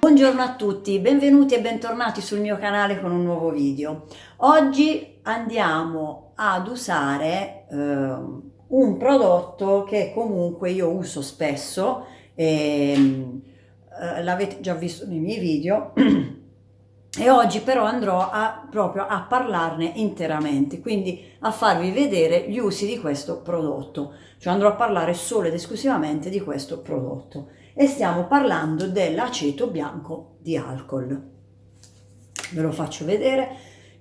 Buongiorno a tutti, benvenuti e bentornati sul mio canale con un nuovo video. Oggi andiamo ad usare un prodotto che comunque io uso spesso, l'avete già visto nei miei video e oggi però andrò proprio a parlarne interamente, quindi a farvi vedere gli usi di questo prodotto, cioè andrò a parlare solo ed esclusivamente di questo prodotto. E stiamo parlando dell'aceto bianco di alcol. Ve lo faccio vedere.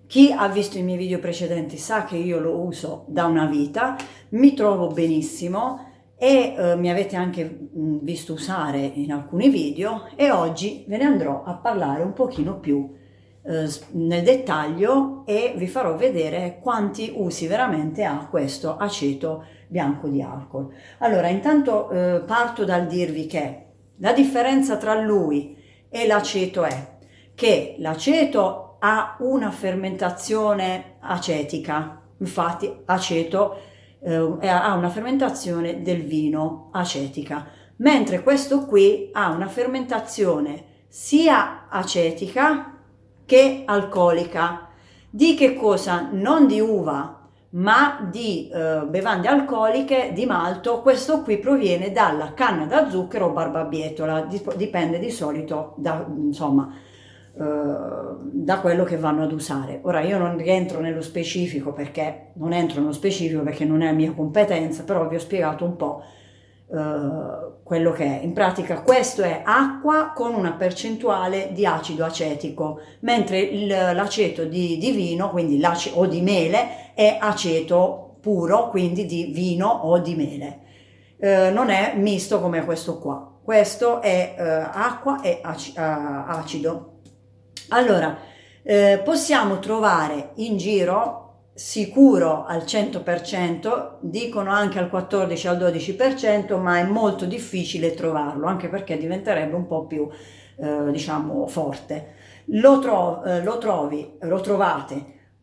Chi ha visto i miei video precedenti sa che io lo uso da una vita, mi trovo benissimo e mi avete anche visto usare in alcuni video, e oggi ve ne andrò a parlare un pochino più nel dettaglio e vi farò vedere quanti usi veramente ha questo aceto bianco di alcol. Allora, intanto parto dal dirvi che la differenza tra lui e l'aceto è che l'aceto ha una fermentazione acetica, infatti aceto ha una fermentazione del vino acetica, mentre questo qui ha una fermentazione sia acetica che alcolica. Di che cosa? Non di uva, ma di bevande alcoliche di malto. Questo qui proviene dalla canna da zucchero o barbabietola, dipende di solito da, insomma, da quello che vanno ad usare. Ora io non rientro nello specifico perché non entro nello specifico perché non è mia competenza, però vi ho spiegato un po' quello che è. In pratica questo è acqua con una percentuale di acido acetico, mentre l'aceto di vino, quindi o di mele, è aceto puro, quindi di vino o di mele. Non è misto come questo qua. Questo è acqua e acido. Allora, possiamo trovare in giro, sicuro al 100%, dicono anche al 14 al 12%, ma è molto difficile trovarlo, anche perché diventerebbe un po' più diciamo forte. Lo trovate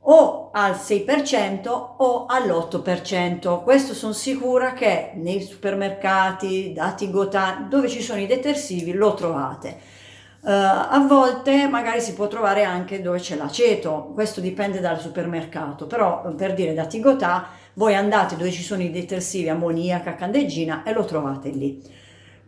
o al 6% o all'8%. Questo sono sicura che nei supermercati, da Tigotà, dove ci sono i detersivi, lo trovate. A volte magari si può trovare anche dove c'è l'aceto, questo dipende dal supermercato, però per dire da Tigotà voi andate dove ci sono i detersivi ammoniaca, candeggina e lo trovate lì.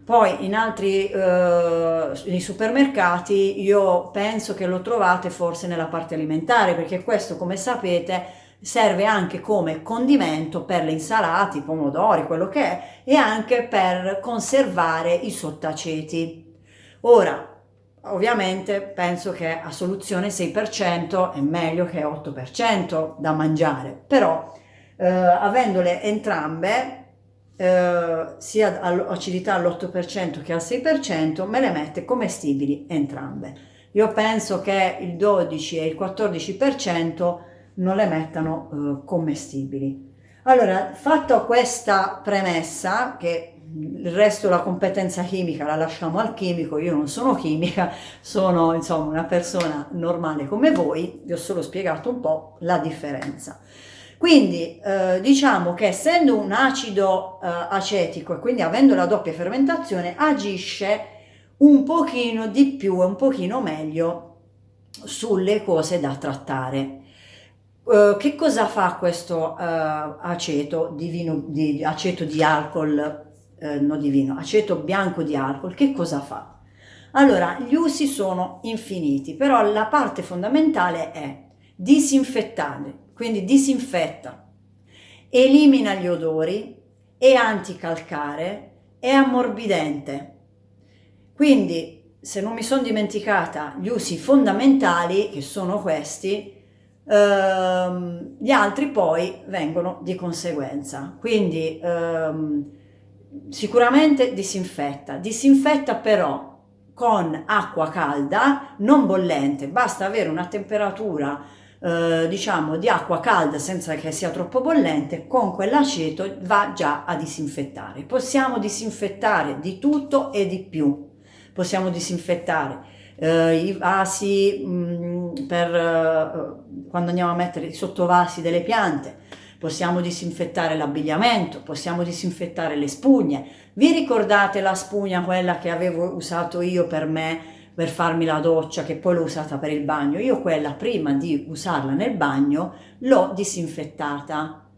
Poi in altri nei supermercati io penso che lo trovate forse nella parte alimentare, perché questo, come sapete, serve anche come condimento per le insalate, i pomodori, quello che è, e anche per conservare i sottaceti. Ora, ovviamente penso che a soluzione 6% è meglio che 8% da mangiare, però avendole entrambe, sia acidità all'8% che al 6%, me le mette commestibili entrambe. Io penso che il 12 e il 14% non le mettano commestibili. Allora, fatto questa premessa, che il resto, la competenza chimica la lasciamo al chimico, io non sono chimica, sono insomma una persona normale come voi, vi ho solo spiegato un po' la differenza. Quindi diciamo che essendo un acido acetico e quindi avendo la doppia fermentazione, agisce un pochino di più e un pochino meglio sulle cose da trattare. Che cosa fa questo aceto di vino, aceto di alcol, no di vino, aceto bianco di alcol? Che cosa fa? Allora, gli usi sono infiniti, però la parte fondamentale è disinfettare, quindi disinfetta, elimina gli odori, è anticalcare, è ammorbidente. Quindi, se non mi sono dimenticata gli usi fondamentali, che sono questi, gli altri poi vengono di conseguenza. Quindi sicuramente disinfetta però con acqua calda, non bollente, basta avere una temperatura diciamo di acqua calda senza che sia troppo bollente, con quell'aceto va già a disinfettare. Possiamo disinfettare di tutto e di più, possiamo disinfettare i vasi per quando andiamo a mettere i sottovasi delle piante, possiamo disinfettare l'abbigliamento, possiamo disinfettare le spugne. Vi ricordate la spugna, quella che avevo usato io per me per farmi la doccia, che poi l'ho usata per il bagno. Io quella, prima di usarla nel bagno, l'ho disinfettata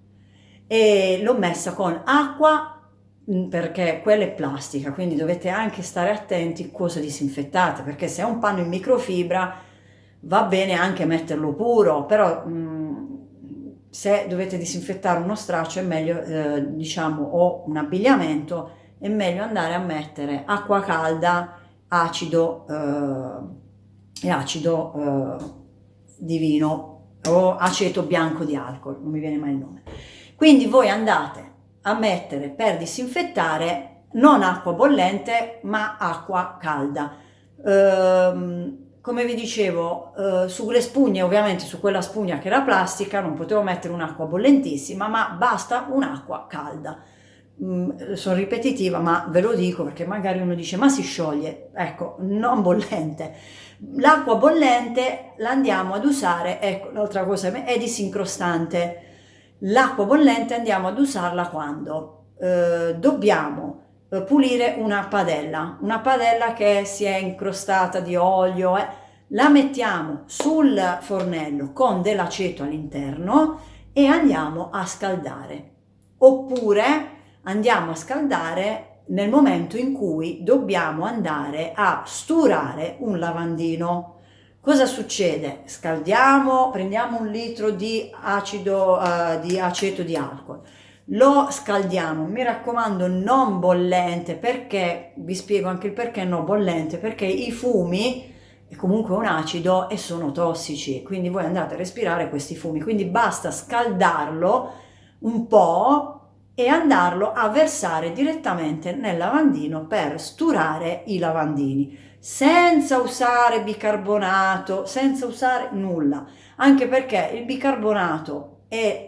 e l'ho messa con acqua, perché quella è plastica, quindi dovete anche stare attenti cosa disinfettate, perché se è un panno in microfibra va bene anche metterlo puro, però se dovete disinfettare uno straccio è meglio, diciamo, o un abbigliamento, è meglio andare a mettere acqua calda, acido e acido di vino o aceto bianco di alcol, non mi viene mai il nome. Quindi voi andate a mettere per disinfettare non acqua bollente ma acqua calda. Come vi dicevo, sulle spugne, ovviamente su quella spugna che era plastica non potevo mettere un'acqua bollentissima, ma basta un'acqua calda. Sono ripetitiva, ma ve lo dico perché magari uno dice ma si scioglie. Ecco, non bollente. L'acqua bollente la andiamo ad usare, ecco, l'altra cosa è disincrostante. L'acqua bollente andiamo ad usarla quando dobbiamo pulire una padella che si è incrostata di olio, la mettiamo sul fornello con dell'aceto all'interno e andiamo a scaldare. Oppure andiamo a scaldare nel momento in cui dobbiamo andare a sturare un lavandino. Cosa succede? Scaldiamo, prendiamo 1 litro di acido, di aceto di alcol, lo scaldiamo, mi raccomando non bollente, perché vi spiego anche il perché no bollente, perché i fumi è comunque un acido e sono tossici, quindi voi andate a respirare questi fumi, quindi basta scaldarlo un po' e andarlo a versare direttamente nel lavandino per sturare i lavandini, senza usare bicarbonato, senza usare nulla, anche perché il bicarbonato e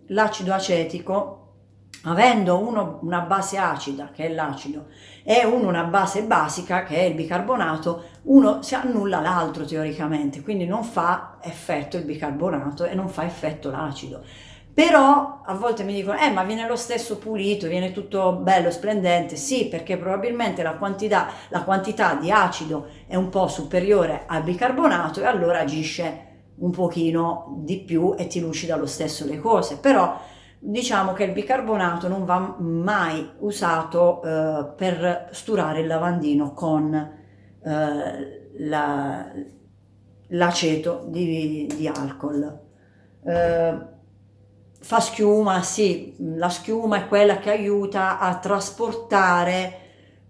l'acido acetico, avendo uno una base acida che è l'acido e uno una base basica che è il bicarbonato, uno si annulla l'altro teoricamente, quindi non fa effetto il bicarbonato e non fa effetto l'acido. Però a volte mi dicono ma viene lo stesso pulito, viene tutto bello, splendente. Sì, perché probabilmente la quantità di acido è un po' superiore al bicarbonato e allora agisce un pochino di più e ti lucida lo stesso le cose. Però diciamo che il bicarbonato non va mai usato per sturare il lavandino con l'aceto di alcol. Fa schiuma, sì, la schiuma è quella che aiuta a trasportare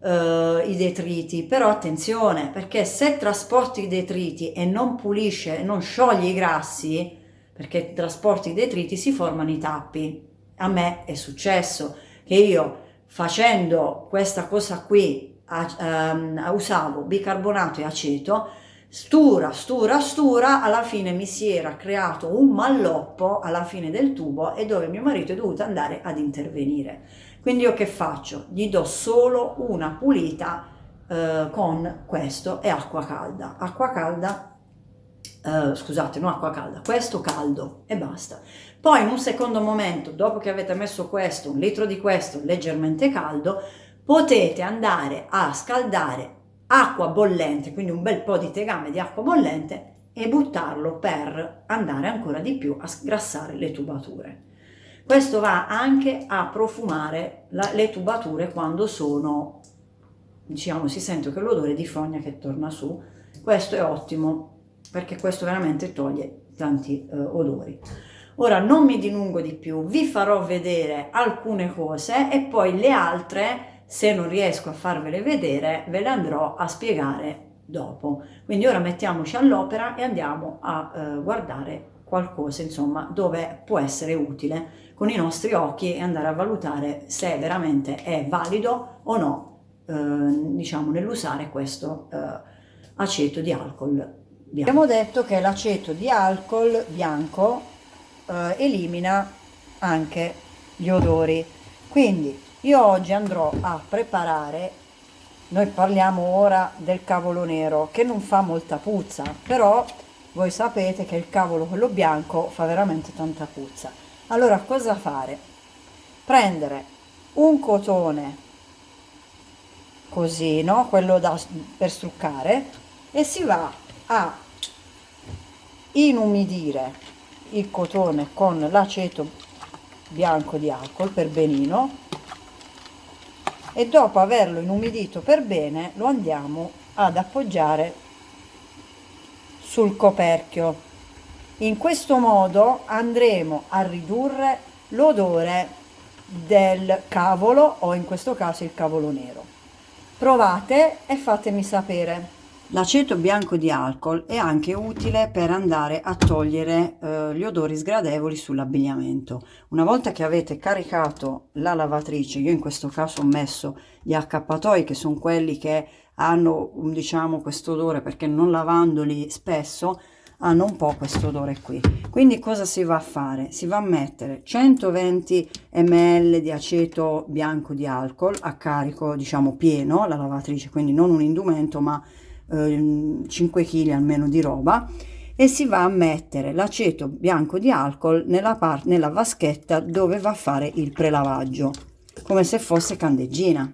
i detriti, però attenzione, perché se trasporti i detriti e non pulisce, non scioglie i grassi, perché trasporti i detriti si formano i tappi. A me è successo che io facendo questa cosa qui usavo bicarbonato e aceto, stura, alla fine mi si era creato un malloppo alla fine del tubo e dove mio marito è dovuto andare ad intervenire. Quindi io che faccio? Gli do solo una pulita con questo e acqua calda. Scusate, non acqua calda, questo caldo e basta. Poi in un secondo momento, dopo che avete messo questo, 1 litro di questo leggermente caldo, potete andare a scaldare acqua bollente, quindi un bel po' di tegame di acqua bollente e buttarlo per andare ancora di più a sgrassare le tubature. Questo va anche a profumare le tubature quando sono, diciamo, si sente che l'odore di fogna che torna su. Questo è ottimo perché questo veramente toglie tanti odori. Ora non mi dilungo di più, vi farò vedere alcune cose e poi le altre, se non riesco a farvele vedere, ve le andrò a spiegare dopo. Quindi ora mettiamoci all'opera e andiamo a guardare qualcosa, insomma, dove può essere utile con i nostri occhi e andare a valutare se veramente è valido o no, diciamo, nell'usare questo aceto di alcol bianco. Abbiamo detto che l'aceto di alcol bianco elimina anche gli odori, quindi io oggi andrò a preparare, noi parliamo ora del cavolo nero che non fa molta puzza, però voi sapete che il cavolo quello bianco fa veramente tanta puzza. Allora cosa fare? Prendere un cotone così, no? Quello per struccare, e si va a inumidire il cotone con l'aceto bianco di alcol per benino, e dopo averlo inumidito per bene lo andiamo ad appoggiare sul coperchio. In questo modo andremo a ridurre l'odore del cavolo, o in questo caso il cavolo nero. Provate e fatemi sapere. L'aceto bianco di alcol è anche utile per andare a togliere gli odori sgradevoli sull'abbigliamento. Una volta che avete caricato la lavatrice, io in questo caso ho messo gli accappatoi, che sono quelli che hanno, diciamo, questo odore, perché non lavandoli spesso hanno un po' questo odore qui. Quindi cosa si va a fare? Si va a mettere 120 ml di aceto bianco di alcol a carico, diciamo, pieno alla lavatrice, quindi non un indumento, ma 5 kg almeno di roba, e si va a mettere l'aceto bianco di alcol nella vaschetta dove va a fare il prelavaggio, come se fosse candeggina,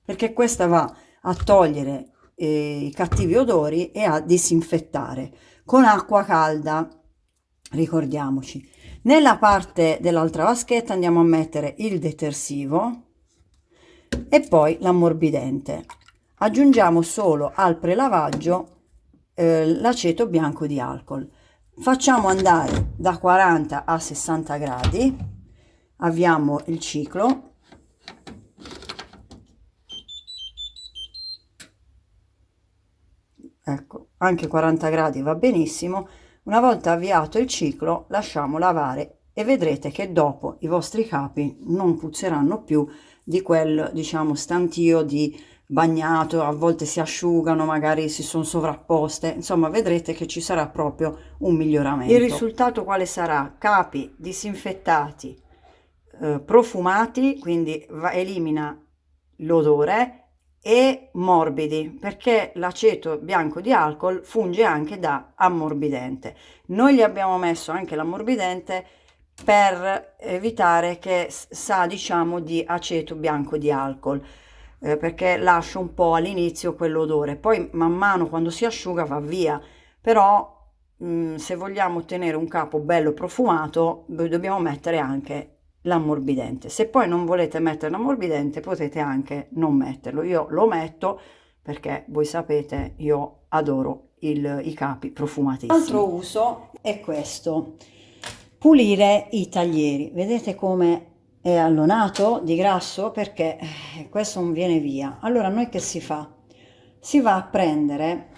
perché questa va a togliere i cattivi odori e a disinfettare con acqua calda, ricordiamoci. Nella parte dell'altra vaschetta andiamo a mettere il detersivo e poi l'ammorbidente. Aggiungiamo solo al prelavaggio l'aceto bianco di alcol. Facciamo andare da 40 a 60 gradi, avviamo il ciclo, ecco, anche 40 gradi va benissimo. Una volta avviato il ciclo lasciamo lavare e vedrete che dopo i vostri capi non puzzeranno più di quel, diciamo, stantio di bagnato, a volte si asciugano, magari si sono sovrapposte, insomma vedrete che ci sarà proprio un miglioramento. Il risultato quale sarà? Capi disinfettati, profumati, quindi elimina l'odore, e morbidi, perché l'aceto bianco di alcol funge anche da ammorbidente. Noi gli abbiamo messo anche l'ammorbidente per evitare che sa, diciamo, di aceto bianco di alcol, perché lascia un po' all'inizio quell'odore, poi man mano quando si asciuga va via. Però se vogliamo ottenere un capo bello profumato dobbiamo mettere anche l'ammorbidente. Se poi non volete mettere l'ammorbidente potete anche non metterlo. Io lo metto perché voi sapete, io adoro i capi profumatissimi. L'altro uso è questo: pulire i taglieri. Vedete come è allonato di grasso? Perché questo non viene via. Allora noi che si fa? Si va a prendere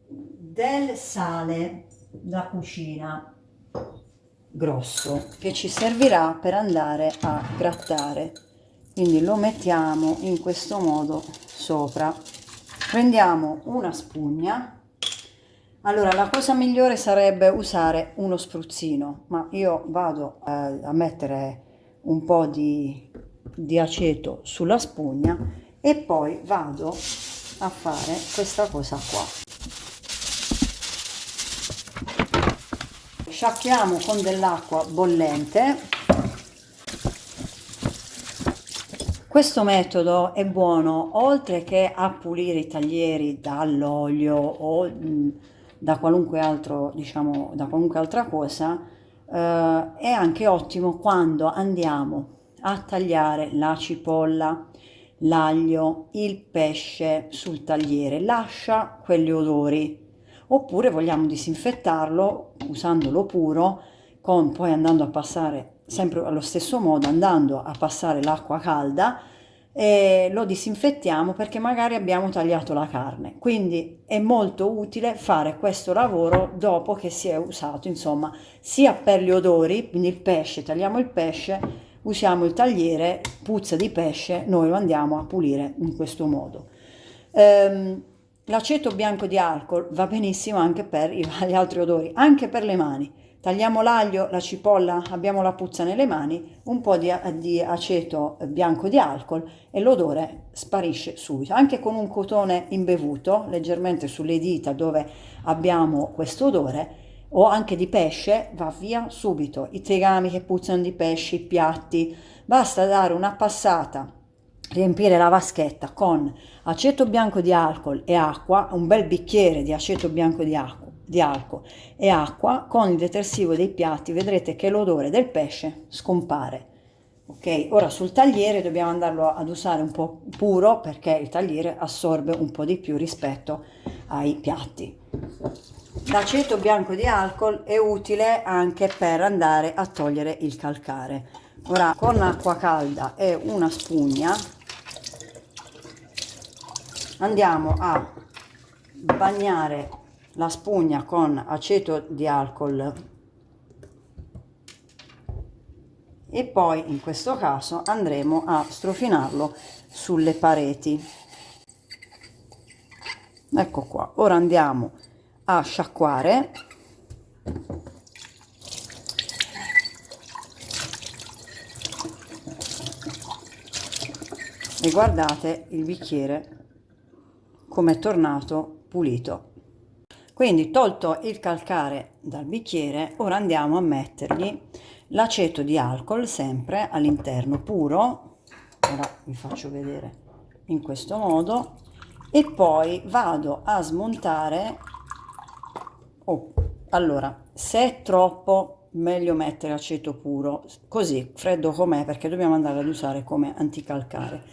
del sale da cucina grosso, che ci servirà per andare a grattare, quindi lo mettiamo in questo modo sopra. Prendiamo una spugna. Allora, la cosa migliore sarebbe usare uno spruzzino, ma io vado a mettere un po' di aceto sulla spugna e poi vado a fare questa cosa qua. Sciacquiamo con dell'acqua bollente. Questo metodo è buono oltre che a pulire i taglieri dall'olio o da qualunque altro, diciamo, da qualunque altra cosa, è anche ottimo quando andiamo a tagliare la cipolla, l'aglio, il pesce sul tagliere. Lascia quegli odori. Oppure vogliamo disinfettarlo usandolo puro, poi andando a passare sempre allo stesso modo, andando a passare l'acqua calda, e lo disinfettiamo perché magari abbiamo tagliato la carne. Quindi è molto utile fare questo lavoro dopo che si è usato, insomma, sia per gli odori, quindi il pesce, tagliamo il pesce, usiamo il tagliere, puzza di pesce, noi lo andiamo a pulire in questo modo. L'aceto bianco di alcol va benissimo anche per gli altri odori, anche per le mani. Tagliamo l'aglio, la cipolla, abbiamo la puzza nelle mani, un po' di aceto bianco di alcol e l'odore sparisce subito. Anche con un cotone imbevuto, leggermente sulle dita dove abbiamo questo odore, o anche di pesce, va via subito. I tegami che puzzano di pesce, i piatti, basta dare una passata riempire la vaschetta con aceto bianco di alcol e acqua, un bel bicchiere di aceto bianco di alcol e acqua con il detersivo dei piatti, vedrete che l'odore del pesce scompare. Ok, ora sul tagliere dobbiamo andarlo ad usare un po' puro perché il tagliere assorbe un po' di più rispetto ai piatti. L'aceto bianco di alcol è utile anche per andare a togliere il calcare. Ora con acqua calda e una spugna andiamo a bagnare la spugna con aceto di alcol e poi in questo caso andremo a strofinarlo sulle pareti. Ecco qua, ora andiamo a sciacquare e guardate il bicchiere come è tornato pulito. Quindi tolto il calcare dal bicchiere, ora andiamo a mettergli l'aceto di alcol sempre all'interno puro, ora vi faccio vedere in questo modo, e poi vado a smontare. Allora, se è troppo meglio mettere aceto puro, così freddo com'è, perché dobbiamo andare ad usare come anticalcare,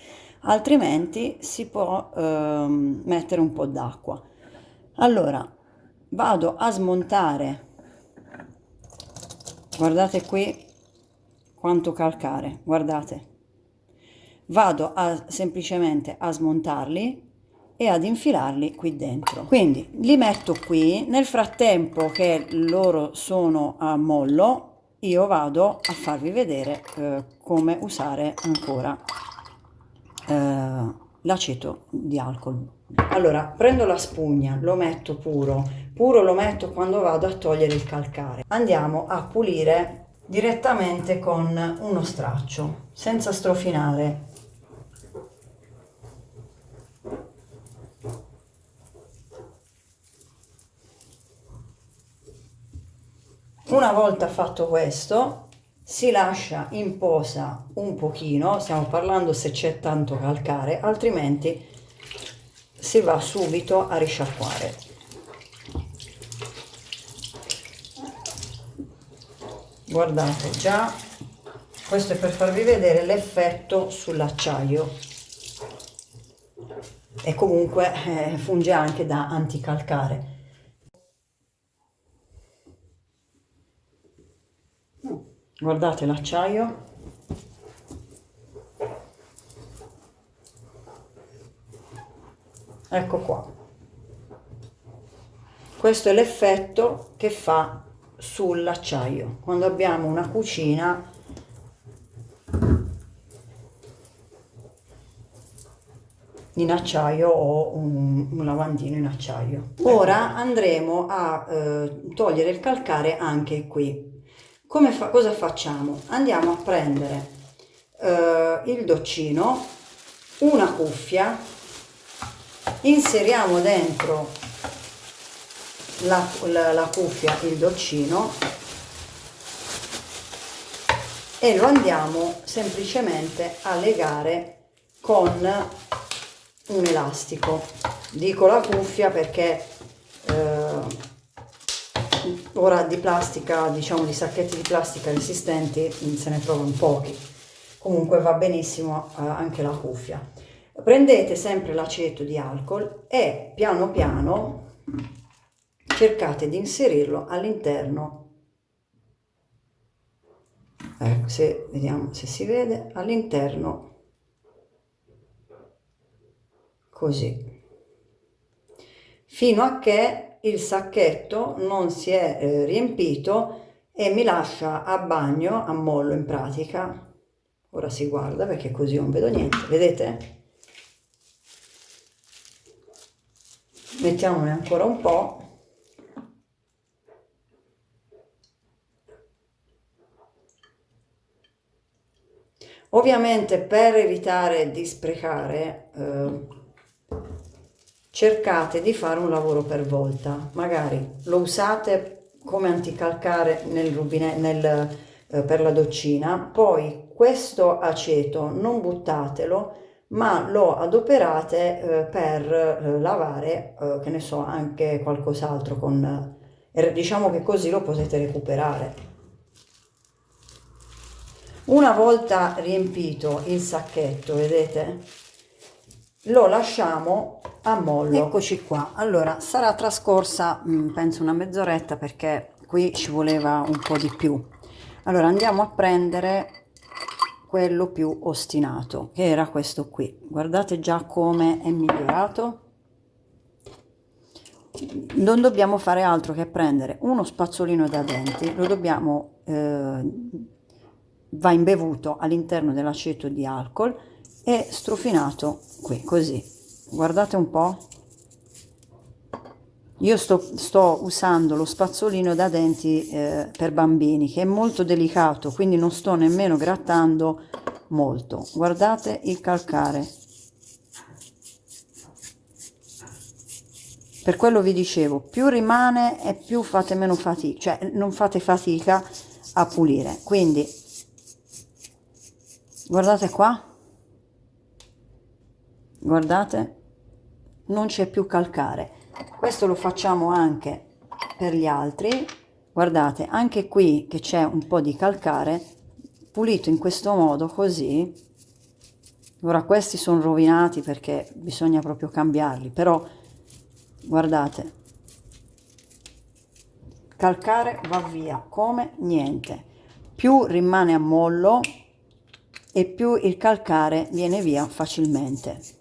altrimenti si può mettere un po' d'acqua. Allora vado a smontare, guardate qui quanto calcare, guardate, vado semplicemente a smontarli e ad infilarli qui dentro. Quindi li metto qui, nel frattempo che loro sono a mollo io vado a farvi vedere come usare ancora l'aceto di alcol. Allora prendo la spugna, lo metto puro lo metto quando vado a togliere il calcare. Andiamo a pulire direttamente con uno straccio senza strofinare. Una volta fatto questo si lascia in posa un pochino, stiamo parlando se c'è tanto calcare, altrimenti si va subito a risciacquare. Guardate già, questo è per farvi vedere l'effetto sull'acciaio e comunque funge anche da anticalcare. Guardate l'acciaio. Ecco qua. Questo è l'effetto che fa sull'acciaio quando abbiamo una cucina in acciaio o un lavandino in acciaio. Ora andremo a togliere il calcare anche qui. Cosa facciamo? Andiamo a prendere il doccino, una cuffia, inseriamo dentro la cuffia il doccino e lo andiamo semplicemente a legare con un elastico. Dico la cuffia perché ora di plastica, diciamo di sacchetti di plastica resistenti se ne trovano pochi, comunque va benissimo anche la cuffia. Prendete sempre l'aceto di alcol e piano piano cercate di inserirlo all'interno, se vediamo se si vede, all'interno così, fino a che il sacchetto non si è riempito e mi lascia a bagno, a mollo in pratica. Ora si guarda perché così non vedo niente, vedete? Mettiamone ancora un po'. Ovviamente per evitare di sprecare cercate di fare un lavoro per volta, magari lo usate come anticalcare nel rubinetto per la doccina, poi questo aceto non buttatelo ma lo adoperate per lavare, che ne so, anche qualcos'altro con, diciamo che così lo potete recuperare. Una volta riempito il sacchetto, vedete, lo lasciamo a mollo. Eccoci qua. Allora, sarà trascorsa penso una mezz'oretta, perché qui ci voleva un po' di più. Allora andiamo a prendere quello più ostinato, che era questo qui. Guardate già come è migliorato. Non dobbiamo fare altro che prendere uno spazzolino da denti, lo dobbiamo va imbevuto all'interno dell'aceto di alcol e strufinato qui così. Guardate un po'. Io sto usando lo spazzolino da denti per bambini, che è molto delicato, quindi non sto nemmeno grattando molto. Guardate il calcare. Per quello vi dicevo, più rimane e più fate meno fatica, cioè non fate fatica a pulire. Quindi guardate qua, guardate, non c'è più calcare. Questo lo facciamo anche per gli altri. Guardate, anche qui che c'è un po' di calcare, pulito in questo modo così. Ora questi sono rovinati perché bisogna proprio cambiarli, però guardate, calcare va via come niente. Più rimane a mollo e più il calcare viene via facilmente.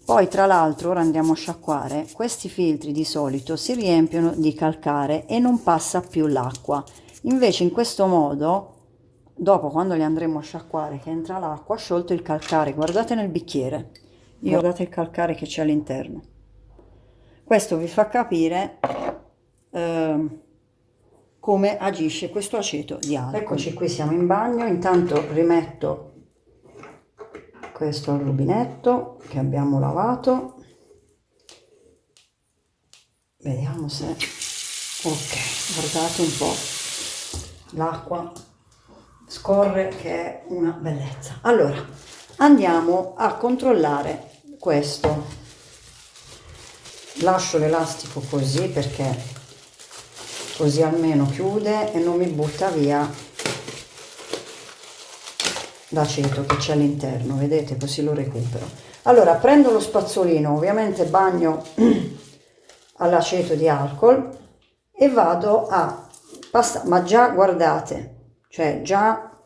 Poi tra l'altro, ora andiamo a sciacquare, questi filtri di solito si riempiono di calcare e non passa più l'acqua. Invece in questo modo, dopo quando li andremo a sciacquare, che entra l'acqua, sciolto il calcare, guardate nel bicchiere, guardate il calcare che c'è all'interno. Questo vi fa capire come agisce questo aceto di alcol. Eccoci qui, siamo in bagno. Intanto rimetto questo al rubinetto che abbiamo lavato, vediamo se ok, guardate un po', l'acqua scorre che è una bellezza. Allora andiamo a controllare questo. Lascio l'elastico così perché così almeno chiude e non mi butta via l'aceto che c'è all'interno, vedete, così lo recupero. Allora prendo lo spazzolino, ovviamente bagno all'aceto di alcol e vado a passare, ma già guardate, cioè già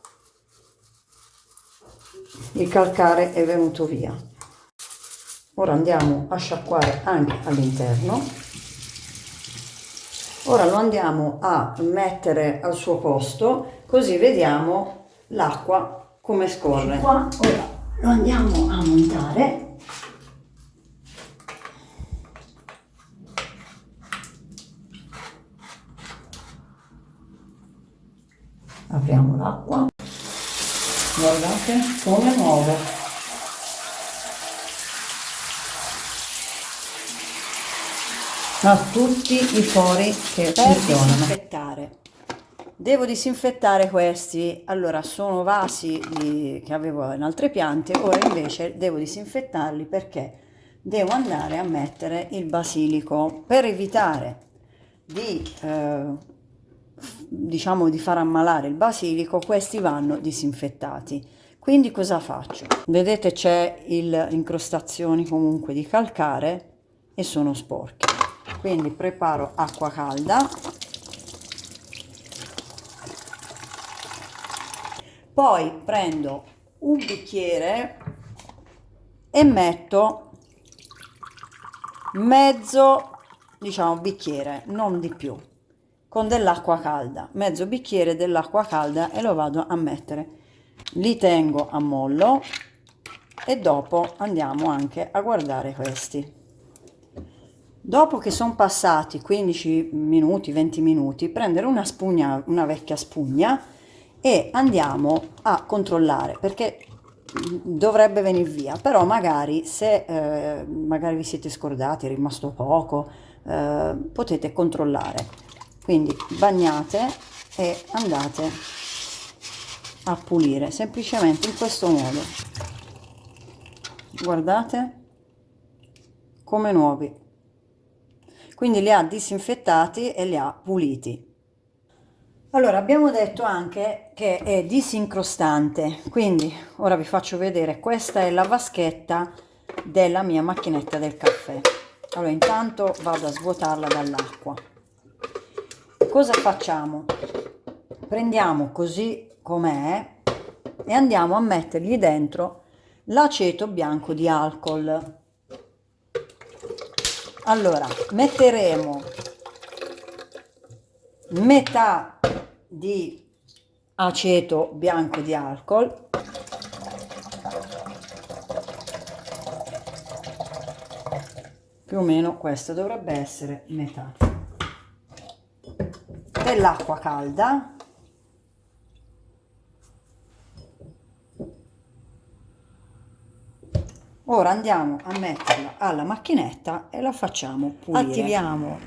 il calcare è venuto via. Ora andiamo a sciacquare anche all'interno. Ora lo andiamo a mettere al suo posto, così vediamo l'acqua come scorre. Qua ora lo andiamo a montare. Apriamo l'acqua, guardate come muove. Ha tutti i fori che funzionano. Disinfettare. Devo disinfettare questi. Allora sono vasi che avevo in altre piante, ora invece devo disinfettarli perché devo andare a mettere il basilico per evitare di diciamo di far ammalare il basilico. Questi vanno disinfettati. Quindi cosa faccio? Vedete, c'è incrostazioni comunque di calcare e sono sporchi, quindi preparo acqua calda. Poi prendo un bicchiere e metto mezzo, diciamo, bicchiere, non di più, con dell'acqua calda, mezzo bicchiere dell'acqua calda, e lo vado a mettere. Li tengo a mollo e dopo andiamo anche a guardare questi. Dopo che sono passati 15 minuti, 20 minuti, prendere una spugna, una vecchia spugna, e andiamo a controllare, perché dovrebbe venire via, però magari se magari vi siete scordati, è rimasto poco, potete controllare. Quindi bagnate e andate a pulire semplicemente in questo modo. guardate, come nuovi. Quindi li ha disinfettati e li ha puliti. Allora, abbiamo detto anche che è disincrostante, quindi ora vi faccio vedere, questa è la vaschetta della mia macchinetta del caffè. Allora, intanto vado a svuotarla dall'acqua. Cosa facciamo? Prendiamo così com'è e andiamo a mettergli dentro l'aceto bianco di alcol. Allora, metteremo metà di aceto bianco di alcol, più o meno questo dovrebbe essere metà, dell'acqua calda, ora andiamo a metterla alla macchinetta e la facciamo pulire. Attiviamo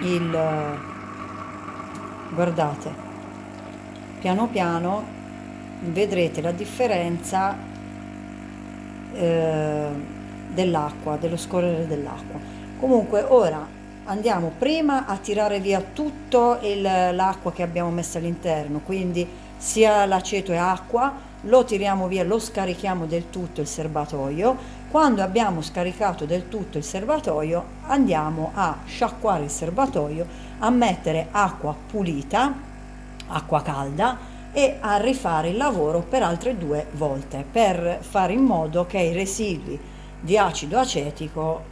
il, guardate, piano piano vedrete la differenza dell'acqua, dello scorrere dell'acqua. Comunque ora andiamo prima a tirare via tutto l'acqua che abbiamo messo all'interno, quindi sia l'aceto e acqua, lo tiriamo via, lo scarichiamo del tutto il serbatoio. Quando abbiamo scaricato del tutto il serbatoio andiamo a sciacquare il serbatoio, a mettere acqua pulita, acqua calda, e a rifare il lavoro per altre 2 volte per fare in modo che i residui di acido acetico,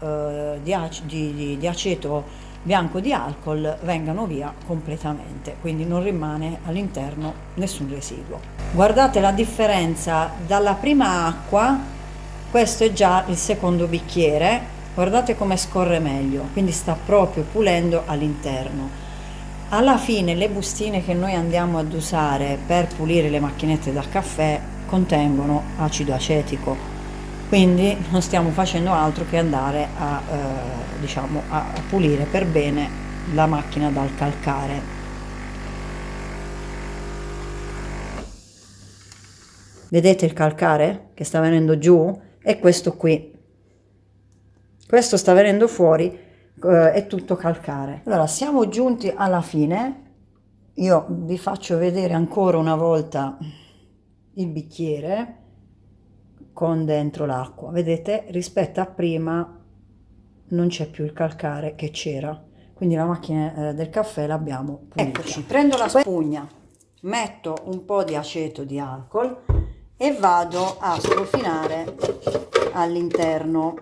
di aceto bianco di alcol vengano via completamente, quindi non rimane all'interno nessun residuo. Guardate la differenza dalla prima acqua, questo è già il secondo bicchiere, guardate come scorre meglio, quindi sta proprio pulendo all'interno. Alla fine le bustine che noi andiamo ad usare per pulire le macchinette da caffè contengono acido acetico, quindi non stiamo facendo altro che andare a, a pulire per bene la macchina dal calcare. Vedete il calcare che sta venendo giù? È questo qui. Questo sta venendo fuori, è tutto calcare. Allora, siamo giunti alla fine. Io vi faccio vedere ancora una volta il bicchiere con dentro l'acqua. Vedete, rispetto a prima non c'è più il calcare che c'era, quindi la macchina del caffè l'abbiamo pulita. Eccoci, prendo la spugna, metto un po' di aceto di alcol e vado a strofinare all'interno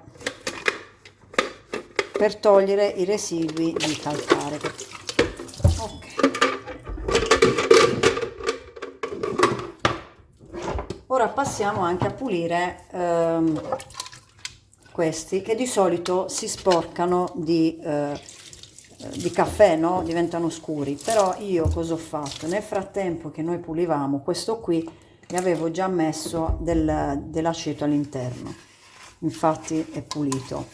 per togliere i residui di calcare. Ora passiamo anche a pulire questi che di solito si sporcano di caffè, no? Diventano scuri, però io cosa ho fatto? Nel frattempo che noi pulivamo questo qui, ne avevo già messo dell'aceto all'interno, infatti è pulito,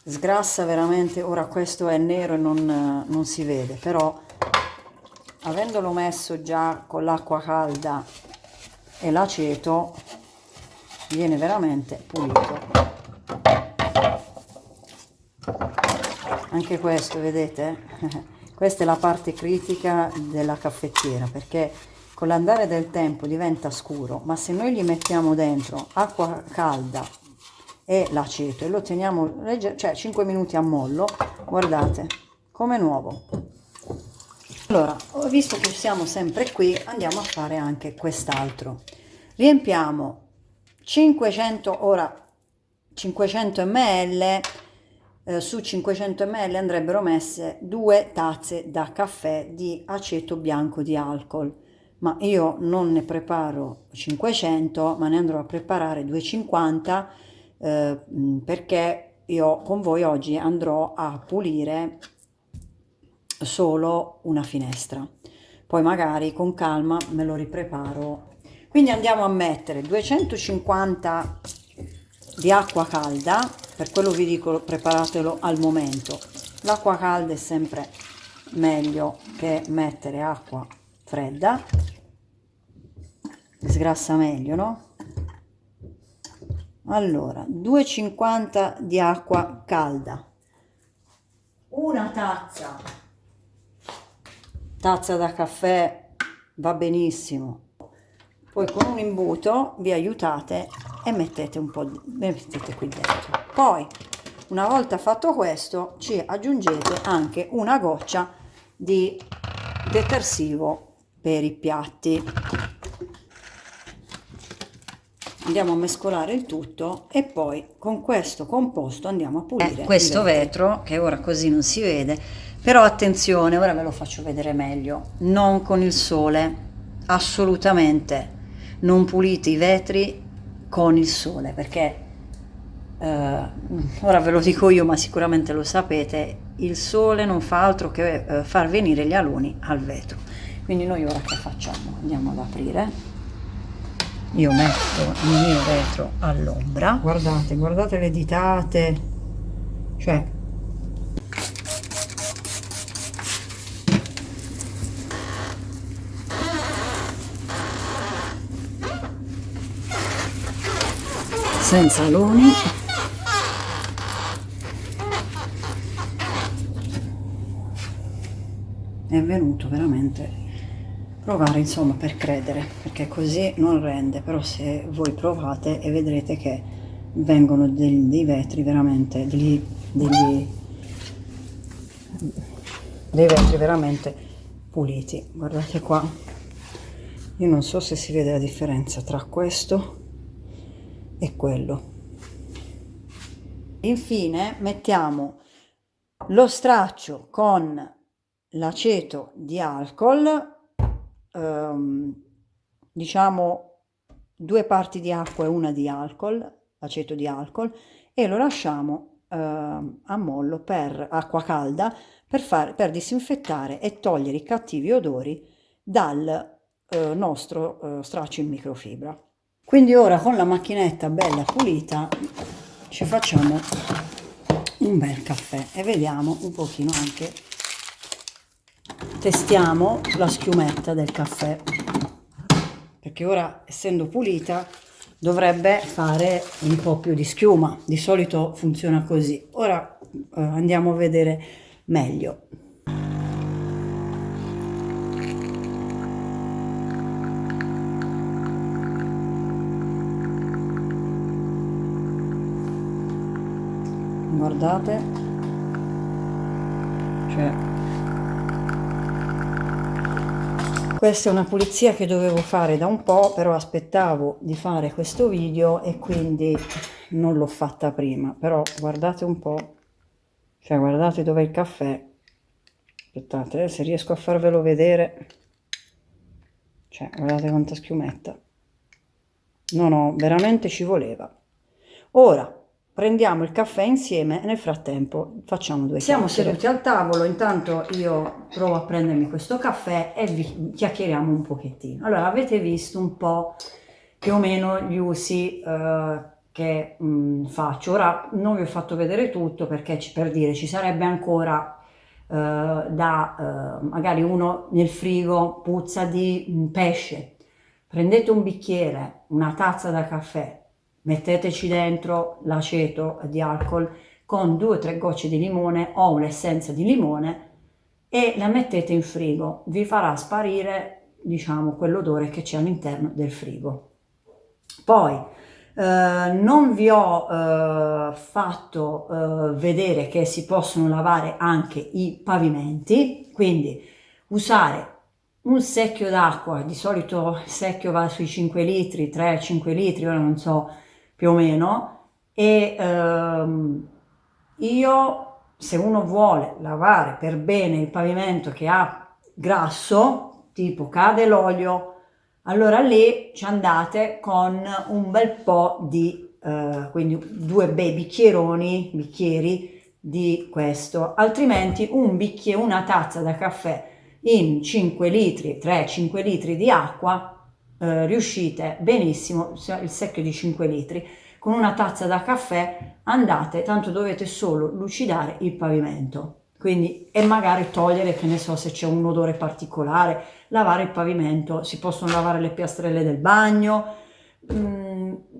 sgrassa veramente. Ora questo è nero e non si vede, però avendolo messo già con l'acqua calda e l'aceto viene veramente pulito. Anche questo, vedete? Questa è la parte critica della caffettiera, perché con l'andare del tempo diventa scuro, ma se noi gli mettiamo dentro acqua calda e l'aceto e lo teniamo cioè 5 minuti a mollo, guardate come nuovo. Allora, visto che siamo sempre qui, andiamo a fare anche quest'altro. Riempiamo 500 ml, su 500 ml andrebbero messe 2 tazze da caffè di aceto bianco di alcol, ma io non ne preparo 500, ma ne andrò a preparare 250, perché io con voi oggi andrò a pulire solo una finestra, poi magari con calma me lo ripreparo. Quindi andiamo a mettere 250 di acqua calda, per quello vi dico preparatelo al momento, l'acqua calda è sempre meglio che mettere acqua fredda, sgrassa meglio, no? Allora, 2,50 di acqua calda, una tazza da caffè va benissimo, poi con un imbuto vi aiutate e mettete un po' mettete qui dentro. Poi una volta fatto questo ci aggiungete anche una goccia di detersivo per i piatti. Andiamo a mescolare il tutto e poi con questo composto andiamo a pulire questo vetro, che ora così non si vede, però attenzione, ora ve lo faccio vedere meglio, non con il sole, assolutamente non pulite i vetri con il sole, perché ora ve lo dico io, ma sicuramente lo sapete, il sole non fa altro che far venire gli aloni al vetro. Quindi noi ora che facciamo? Andiamo ad aprire. Io metto il mio vetro all'ombra, guardate le ditate, cioè senza aloni. È venuto veramente provare, insomma, per credere, perché così non rende, però se voi provate e vedrete che vengono dei vetri veramente dei vetri veramente puliti. Guardate qua, io non so se si vede la differenza tra questo e quello. Infine mettiamo lo straccio con l'aceto di alcol, diciamo 2 parti di acqua e una di alcol, aceto di alcol, e lo lasciamo a mollo per acqua calda per disinfettare e togliere i cattivi odori dal nostro straccio in microfibra. Quindi ora con la macchinetta bella pulita ci facciamo un bel caffè e vediamo un pochino anche, testiamo la schiumetta del caffè, perché ora essendo pulita dovrebbe fare un po' più di schiuma, di solito funziona così. Ora andiamo a vedere meglio. Guardate, cioè, questa è una pulizia che dovevo fare da un po', però aspettavo di fare questo video e quindi non l'ho fatta prima. Però guardate un po', cioè guardate dov'è il caffè. Aspettate, se riesco a farvelo vedere, cioè guardate quanta schiumetta. No, veramente ci voleva. Ora prendiamo il caffè insieme e nel frattempo facciamo due chiacchiere. Siamo seduti al tavolo, intanto io provo a prendermi questo caffè e vi chiacchieriamo un pochettino. Allora, avete visto un po' più o meno gli usi che faccio. Ora non vi ho fatto vedere tutto perché per dire ci sarebbe ancora magari uno nel frigo puzza di pesce. Prendete un bicchiere, una tazza da caffè, metteteci dentro l'aceto di alcol con 2 o 3 gocce di limone o un'essenza di limone e la mettete in frigo. Vi farà sparire, diciamo, quell'odore che c'è all'interno del frigo. Poi non vi ho fatto vedere che si possono lavare anche i pavimenti, quindi usare un secchio d'acqua, di solito il secchio va sui 5 litri, 3-5 litri, ora non so più o meno, e io, se uno vuole lavare per bene il pavimento che ha grasso, tipo cade l'olio, allora lì ci andate con un bel po' di, quindi 2 bei bicchieri di questo, altrimenti una tazza da caffè in 5 litri, 3-5 litri di acqua, riuscite benissimo, il secchio di 5 litri, con una tazza da caffè andate, tanto dovete solo lucidare il pavimento, quindi, e magari togliere, che ne so, se c'è un odore particolare, lavare il pavimento, si possono lavare le piastrelle del bagno,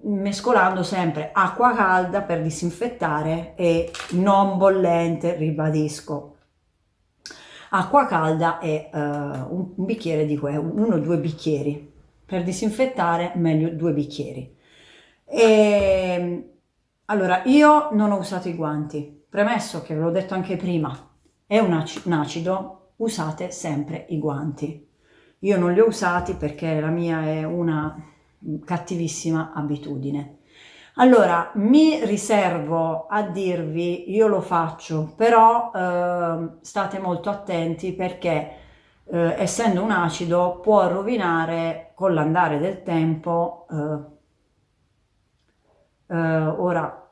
mescolando sempre acqua calda per disinfettare e non bollente, ribadisco. Acqua calda e un bicchiere di quello, 1 o 2 bicchieri. Per disinfettare meglio 2 bicchieri. Allora, io non ho usato i guanti, premesso che ve l'ho detto anche prima, è un acido, usate sempre i guanti. Io non li ho usati perché la mia è una cattivissima abitudine. Allora, mi riservo a dirvi, io lo faccio, però state molto attenti perché essendo un acido può rovinare con l'andare del tempo. Ora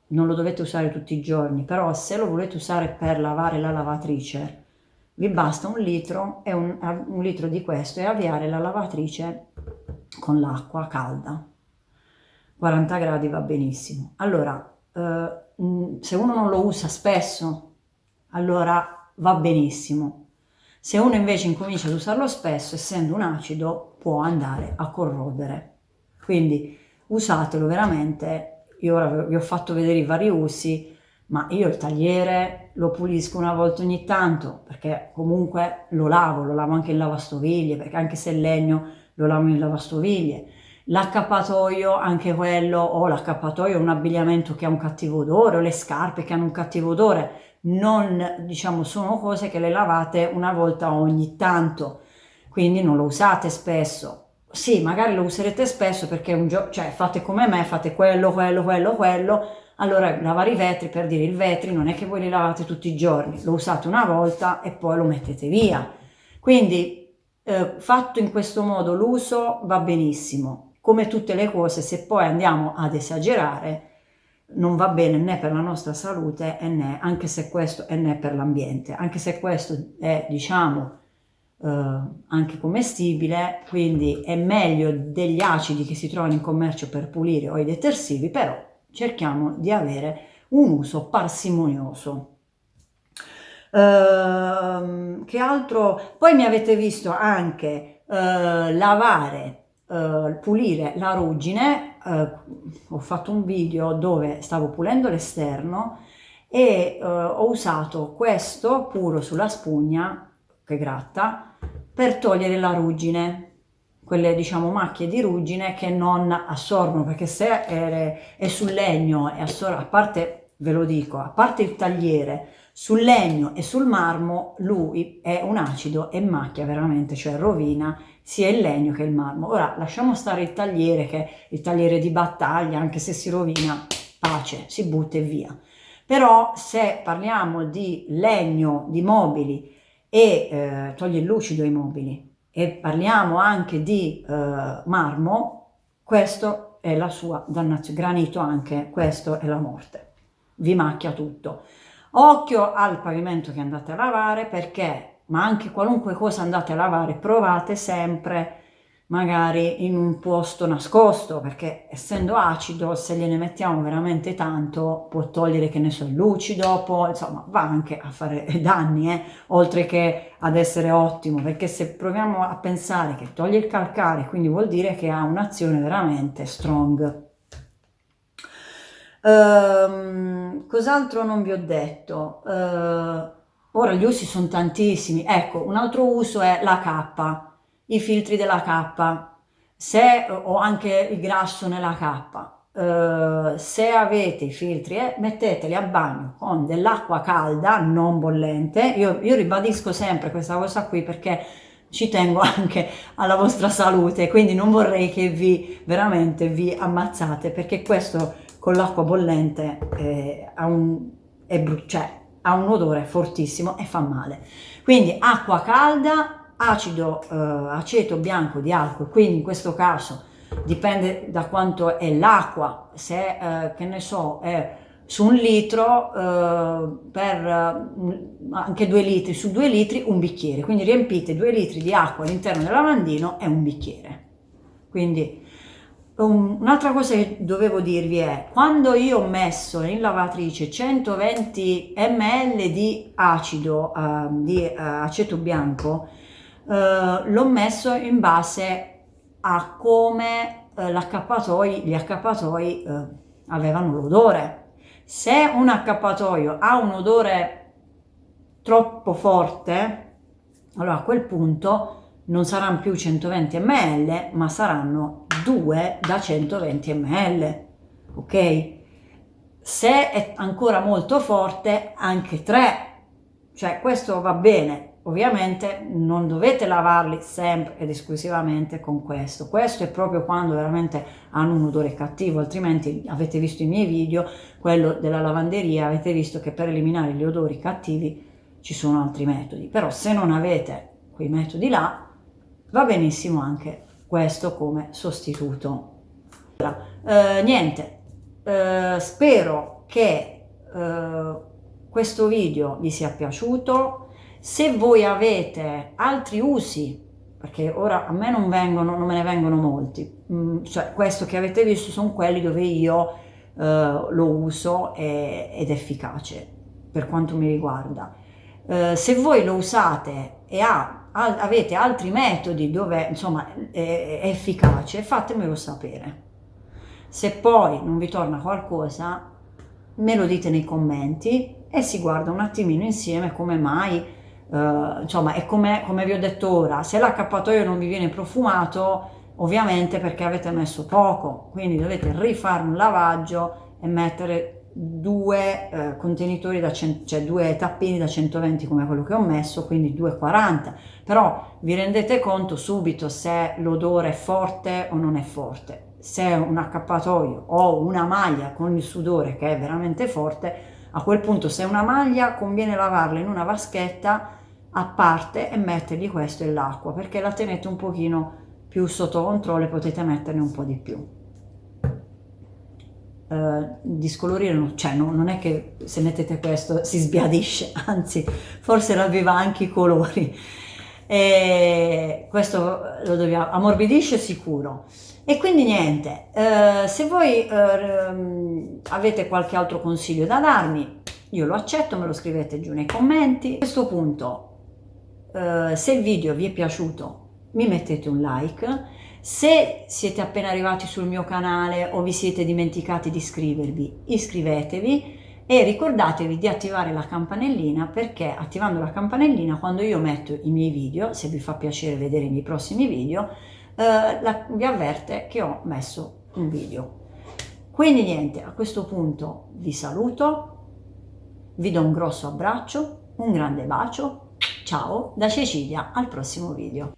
non lo dovete usare tutti i giorni, però se lo volete usare per lavare la lavatrice, vi basta 1 litro e un litro di questo e avviare la lavatrice con l'acqua calda. 40 gradi va benissimo. Allora, se uno non lo usa spesso, allora va benissimo. Se uno invece incomincia ad usarlo spesso, essendo un acido, può andare a corrodere. Quindi usatelo veramente. Io ora vi ho fatto vedere i vari usi, ma io il tagliere lo pulisco una volta ogni tanto, perché comunque lo lavo anche in lavastoviglie, perché anche se è legno lo lavo in lavastoviglie. L'accappatoio, anche quello, o l'accappatoio è un abbigliamento che ha un cattivo odore, o le scarpe che hanno un cattivo odore, non, diciamo, sono cose che le lavate una volta ogni tanto, quindi non lo usate spesso. Sì, magari lo userete spesso perché un cioè fate come me, fate quello, allora lavare i vetri, per dire, i vetri non è che voi li lavate tutti i giorni, lo usate una volta e poi lo mettete via. Quindi fatto in questo modo l'uso va benissimo. Come tutte le cose, se poi andiamo ad esagerare, non va bene né per la nostra salute e né, anche se questo, e né per l'ambiente, anche se questo è, diciamo, anche commestibile, quindi è meglio degli acidi che si trovano in commercio per pulire o i detersivi, però cerchiamo di avere un uso parsimonioso. Che altro? Poi mi avete visto anche lavare, pulire la ruggine. Ho fatto un video dove stavo pulendo l'esterno e ho usato questo puro sulla spugna che gratta per togliere la ruggine, quelle diciamo macchie di ruggine che non assorbono, perché se è sul legno e assorbe, a parte, ve lo dico, a parte il tagliere, sul legno e sul marmo lui è un acido e macchia veramente, cioè rovina sia il legno che il marmo. Ora lasciamo stare il tagliere, che è il tagliere di battaglia, anche se si rovina, pace, si butta e via. Però se parliamo di legno, di mobili e toglie il lucido ai mobili e parliamo anche di marmo, questo è la sua dannazione, granito anche, questo è la morte, vi macchia tutto. Occhio al pavimento che andate a lavare perché, ma anche qualunque cosa andate a lavare, provate sempre magari in un posto nascosto, perché essendo acido, se gliene mettiamo veramente tanto, può togliere, che ne so, il lucido, poi insomma va anche a fare danni, oltre che ad essere ottimo, perché se proviamo a pensare che toglie il calcare, quindi vuol dire che ha un'azione veramente strong. Cos'altro non vi ho detto? Ora gli usi sono tantissimi. Ecco, un altro uso è la cappa, i filtri della cappa, se o anche il grasso nella cappa. Se avete i filtri, metteteli a bagno con dell'acqua calda, non bollente. Io ribadisco sempre questa cosa qui perché ci tengo anche alla vostra salute, quindi non vorrei che veramente vi ammazzate, perché questo con l'acqua bollente cioè, ha un odore fortissimo e fa male. Quindi acqua calda, acido aceto bianco di alcol, quindi in questo caso dipende da quanto è l'acqua, se che ne so è su 1 litro per anche 2 litri, su 2 litri un bicchiere, quindi riempite 2 litri di acqua all'interno del lavandino e un bicchiere. Quindi un'altra cosa che dovevo dirvi è, quando io ho messo in lavatrice 120 ml di acido, di aceto bianco, l'ho messo in base a come gli accappatoi avevano l'odore. Se un accappatoio ha un odore troppo forte, allora a quel punto non saranno più 120 ml, ma saranno 2 da 120 ml, ok? Se è ancora molto forte, anche 3, cioè questo va bene. Ovviamente non dovete lavarli sempre ed esclusivamente con questo. Questo è proprio quando veramente hanno un odore cattivo, altrimenti avete visto i miei video, quello della lavanderia, avete visto che per eliminare gli odori cattivi ci sono altri metodi. Però se non avete quei metodi là, va benissimo anche questo come sostituto. Niente, spero che questo video vi sia piaciuto. Se voi avete altri usi, perché ora a me non me ne vengono molti, cioè questo che avete visto sono quelli dove io lo uso ed è efficace per quanto mi riguarda. Se voi lo usate e avete altri metodi dove insomma è efficace, fatemelo sapere. Se poi non vi torna qualcosa, me lo dite nei commenti e si guarda un attimino insieme come mai. Insomma, è come vi ho detto ora, se l'accappatoio non vi viene profumato, ovviamente perché avete messo poco, quindi dovete rifare un lavaggio e mettere due contenitori cioè due tappini da 120 come quello che ho messo, quindi 2,40, però vi rendete conto subito se l'odore è forte o non è forte. Se è un accappatoio o una maglia con il sudore che è veramente forte, a quel punto se è una maglia conviene lavarla in una vaschetta a parte e mettergli questo e l'acqua, perché la tenete un pochino più sotto controllo e potete metterne un po' di più. Discolorire cioè non è che se mettete questo si sbiadisce, anzi forse ravviva anche i colori, e questo lo dobbiamo, ammorbidisce sicuro. E quindi niente, se voi avete qualche altro consiglio da darmi, io lo accetto, me lo scrivete giù nei commenti. A questo punto, se il video vi è piaciuto, mi mettete un like. Se siete appena arrivati sul mio canale o vi siete dimenticati di iscrivervi, iscrivetevi e ricordatevi di attivare la campanellina, perché attivando la campanellina, quando io metto i miei video, se vi fa piacere vedere i miei prossimi video, vi avverte che ho messo un video. Quindi niente, a questo punto vi saluto, vi do un grosso abbraccio, un grande bacio, ciao da Cecilia, al prossimo video.